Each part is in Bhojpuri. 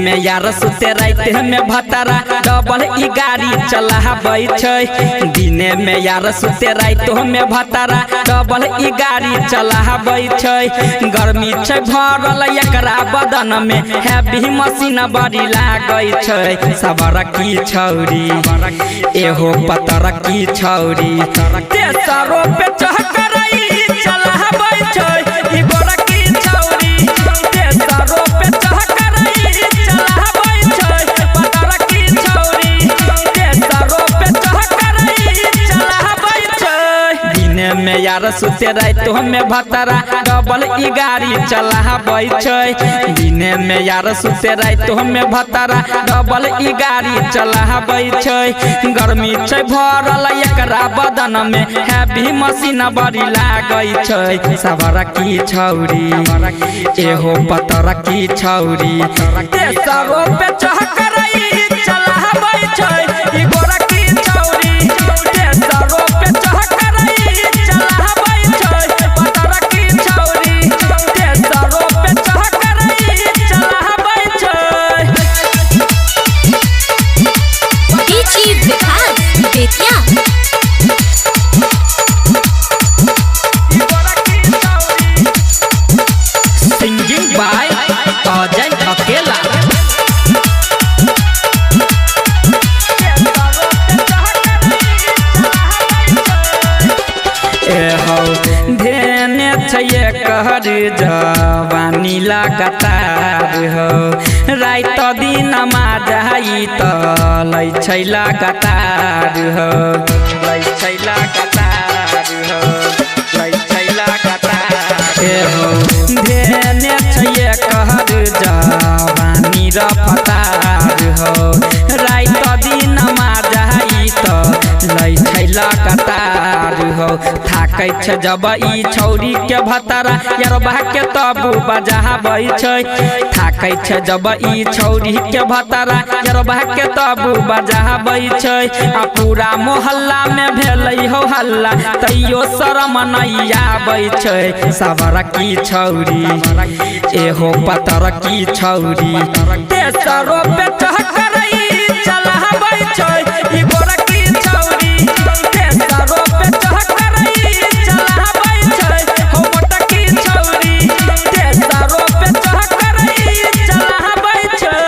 में यार सुते राते में भतारा डबल ई गाड़ी चलाबै छै। दिने में यार सुते रातो में भतारा डबल ई गाड़ी चलाबै छै। गर्मी छै भरल एकरा बदन में हैवी मशीन बड़ी लागै छै। सबर की छौरी एहो पतर की छौरी तेसरो पे चहकरई चलाबै छै। ई गोरा की छौरी तेसरो पे चहकरई चलाबै छै। पतर की छौरी तेसरो पे चहकरई चलाबै छै। दिने में यार सुते रातो में भतारा डबल ई गाड़ी चलाबै छै। दिने में यार सुते रातो में भतारा डबल ई गाड़ी चलाबै छै। गर्मी छै भरल एकरा बदन में हैवी मशीन बड़ी लागै छै। सबर की छौरी एहो पतर की छौरी तेसरो पे चहकरई चलाबै छै। ई गोरा की छौरी तेसरो पे चहकरई चलाबै छै। पतर की छौरी तेसरो पे चहकरई चलाबै छै। बेतिया सिंगिंग बाय अजय अकेला। धेने छै कहर जवानी लगातार हो। रात दिन जाई त लै छै लगातार हो। लै छै लगातार हो। लै छै लगातार हो। धेने छै कहर जवानी रफ्तार हो। रात दिन जाई त लै छै लगातार हो। थाकै छै जब ई छौरी के भतारा यरबा के तबू बजाबै छै। थाकै छै जब ई छौरी के भतारा यरबा के तबू बजाबै छै। आ पूरा मोहल्ला में भेलै हो हल्ला तैयो शरम नहीं आबै छै। सबर की छौरी एहो पतर की छौरी तेसरो पे चहकरई चलाबै छै। ई गोरा की छौरी तेसरो पे चहकरई चलाबै छै। हो मोटा की छौरी तेसरो पे चहकरई चलाबै छै।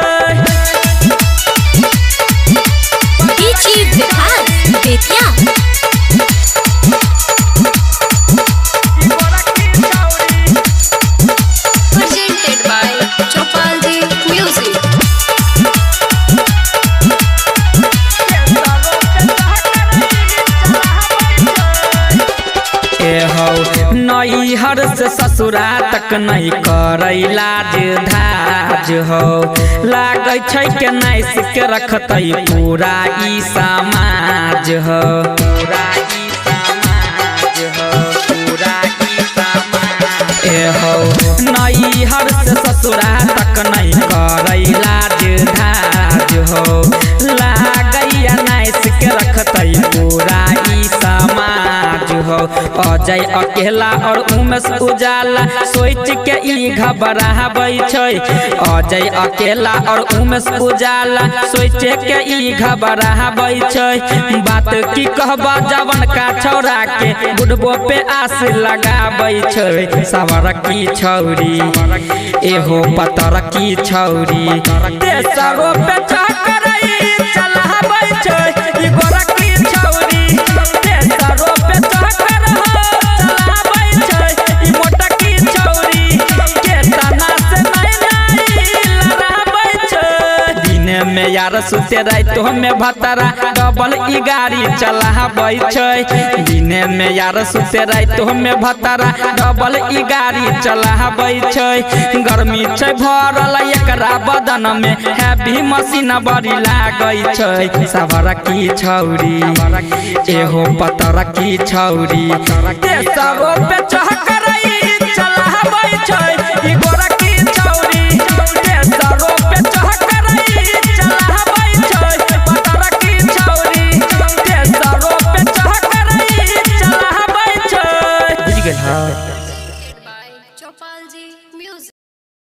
Bettiah presented by Chopalji Music। नैहर से ससुरा तक नहीं करै लाज धाज हो। लागै छै के नाइस के रखतै पूरा ई समाज हो। पूरा ई समाज हो। पूरा ई समाज हो। नैहर से ससुरा तक नहीं करै लाज धाज हो। लागैया नाइस के रखतै पूरा ई समाज हो। अजय अकेला और उमेश उजाला सोच के ई घबराबै छै। अजय अकेला और उमेश उजाला सोच के ई घबराबै छै। बात की कहबा जवन का छौरा के बुढ़बो पे आस लगाबै छै। सबर की छौरी एहो पतर की छौरी तेसरो पे चहकरई चलाबै छै। ई गोरा की छौरी तेसरो पे चहकरई चलाबै छै। ई मोटा की छौरी के तना से नहीं लड़ाबै छै। दिने में यार सुते रातो में भतारा डबल ई गाड़ी चलाबै छै। दिने में यार सुते रातो में भतारा डबल ई गाड़ी चलाबै छै। गर्मी छै भरल एकरा बदन में हैवी मशीन बड़ी लागै छै। सबर की छौरी एहो पतर की छौरी तेसरो